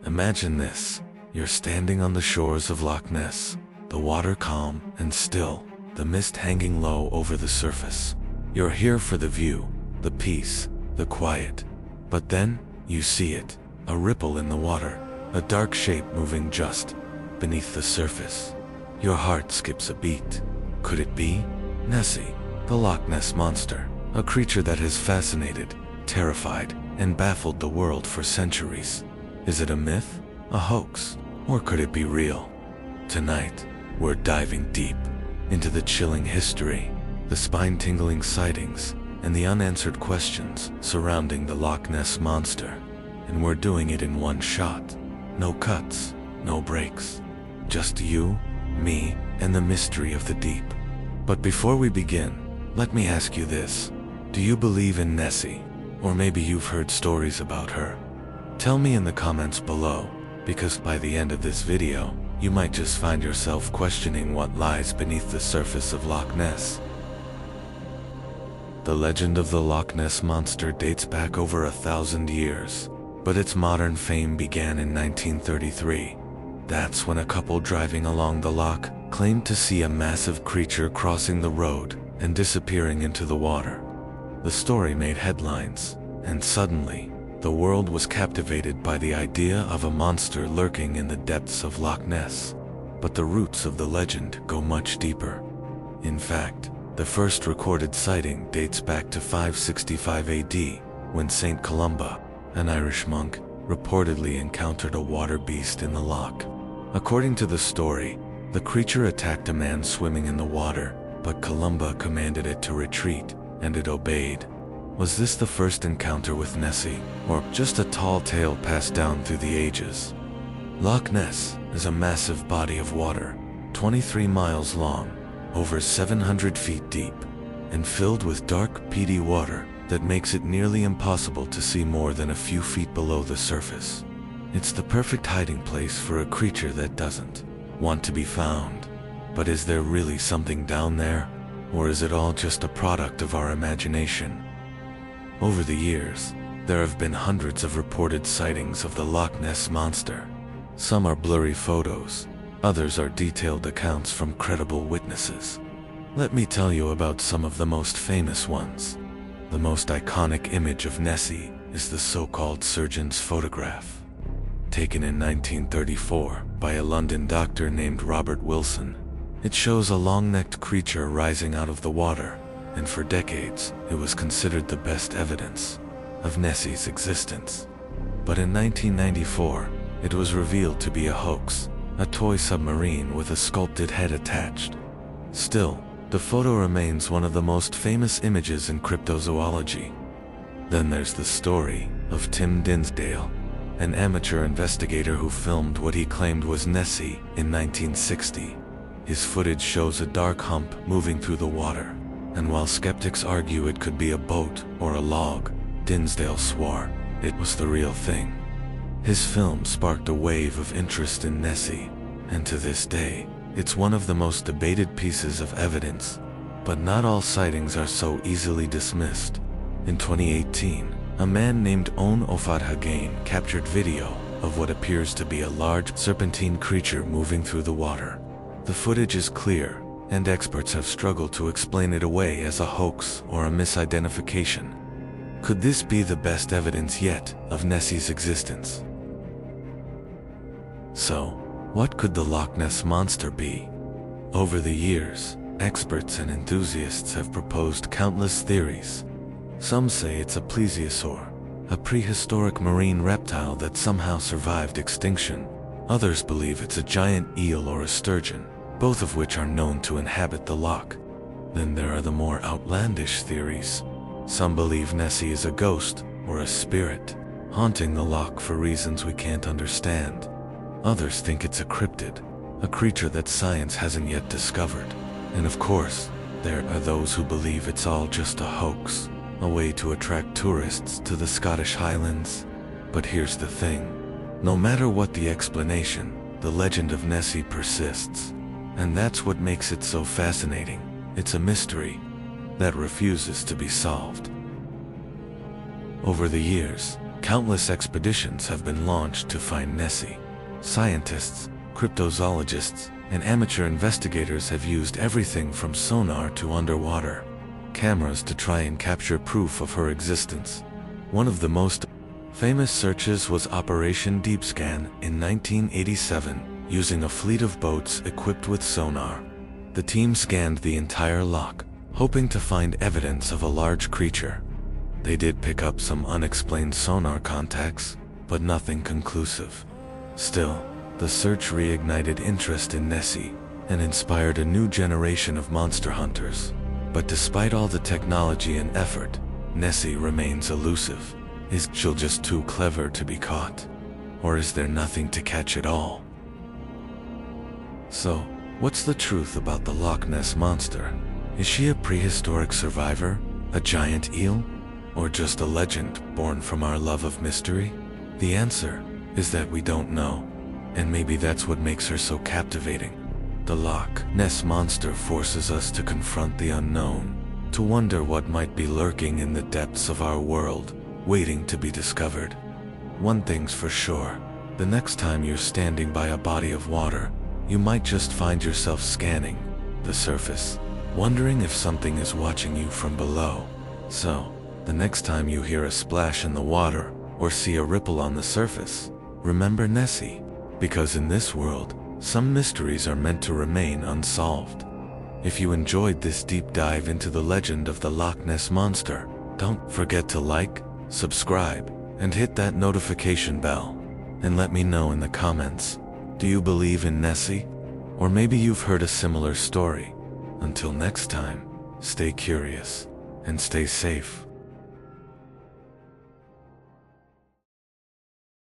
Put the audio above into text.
Imagine this. You're standing on the shores of Loch Ness, the water calm and still, the mist hanging low over the surface. You're here for the view, the peace, the quiet. But then, you see it, a ripple in the water, a dark shape moving just beneath the surface. Your heart skips a beat. Could it be Nessie, the Loch Ness Monster, a creature that has fascinated, terrified, and baffled the world for centuries? Is it a myth, a hoax, or could it be real? Tonight, we're diving deep into the chilling history, the spine-tingling sightings, and the unanswered questions surrounding the Loch Ness Monster. And we're doing it in one shot. No cuts, no breaks. Just you, me, and the mystery of the deep. But before we begin, let me ask you this. Do you believe in Nessie? Or maybe you've heard stories about her? Tell me in the comments below, because by the end of this video, you might just find yourself questioning what lies beneath the surface of Loch Ness. The legend of the Loch Ness Monster dates back over 1,000 years, but its modern fame began in 1933. That's when a couple driving along the loch claimed to see a massive creature crossing the road and disappearing into the water. The story made headlines, and suddenly, the world was captivated by the idea of a monster lurking in the depths of Loch Ness. But the roots of the legend go much deeper. In fact, the first recorded sighting dates back to 565 AD, when Saint Columba, an Irish monk, reportedly encountered a water beast in the loch. According to the story, the creature attacked a man swimming in the water, but Columba commanded it to retreat, and it obeyed. Was this the first encounter with Nessie, or just a tall tale passed down through the ages? Loch Ness is a massive body of water, 23 miles long, over 700 feet deep, and filled with dark, peaty water that makes it nearly impossible to see more than a few feet below the surface. It's the perfect hiding place for a creature that doesn't want to be found. But is there really something down there, or is it all just a product of our imagination? Over the years, there have been hundreds of reported sightings of the Loch Ness Monster. Some are blurry photos, others are detailed accounts from credible witnesses. Let me tell you about some of the most famous ones. The most iconic image of Nessie is the so-called surgeon's photograph. Taken in 1934 by a London doctor named Robert Wilson, it shows a long-necked creature rising out of the water, and for decades, it was considered the best evidence of Nessie's existence. But in 1994, it was revealed to be a hoax, a toy submarine with a sculpted head attached. Still, the photo remains one of the most famous images in cryptozoology. Then there's the story of Tim Dinsdale, an amateur investigator who filmed what he claimed was Nessie in 1960. His footage shows a dark hump moving through the water, and while skeptics argue it could be a boat or a log, Dinsdale swore it was the real thing. His film sparked a wave of interest in Nessie, and to this day, it's one of the most debated pieces of evidence. But not all sightings are so easily dismissed. In 2018, a man named On Ofad Hagain captured video of what appears to be a large serpentine creature moving through the water. The footage is clear, and experts have struggled to explain it away as a hoax or a misidentification. Could this be the best evidence yet of Nessie's existence? So, what could the Loch Ness Monster be? Over the years, experts and enthusiasts have proposed countless theories. Some say it's a plesiosaur, a prehistoric marine reptile that somehow survived extinction. Others believe it's a giant eel or a sturgeon, both of which are known to inhabit the loch. Then there are the more outlandish theories. Some believe Nessie is a ghost or a spirit, haunting the loch for reasons we can't understand. Others think it's a cryptid, a creature that science hasn't yet discovered. And of course, there are those who believe it's all just a hoax, a way to attract tourists to the Scottish Highlands. But here's the thing. No matter what the explanation, the legend of Nessie persists. And that's what makes it so fascinating. It's a mystery that refuses to be solved. Over the years, Countless expeditions have been launched to find Nessie. Scientists, cryptozoologists, and amateur investigators have used everything from sonar to underwater cameras to try and capture proof of her existence. One of the most famous searches was Operation Deep Scan in 1987, using a fleet of boats equipped with sonar. The team scanned the entire loch, hoping to find evidence of a large creature. They did pick up some unexplained sonar contacts, but nothing conclusive. Still, the search reignited interest in Nessie and inspired a new generation of monster hunters. But despite all the technology and effort, Nessie remains elusive. Is she just too clever to be caught? Or is there nothing to catch at all? So, what's the truth about the Loch Ness Monster? Is she a prehistoric survivor, a giant eel, or just a legend born from our love of mystery? The answer is that we don't know, and maybe that's what makes her so captivating. The Loch Ness Monster forces us to confront the unknown, to wonder what might be lurking in the depths of our world, waiting to be discovered. One thing's for sure, the next time you're standing by a body of water, you might just find yourself scanning the surface, wondering if something is watching you from below. So, the next time you hear a splash in the water or see a ripple on the surface, remember Nessie, because in this world, some mysteries are meant to remain unsolved. If you enjoyed this deep dive into the legend of the Loch Ness Monster, don't forget to like, subscribe, and hit that notification bell. And let me know in the comments, do you believe in Nessie? Or maybe you've heard a similar story. Until next time, stay curious and stay safe.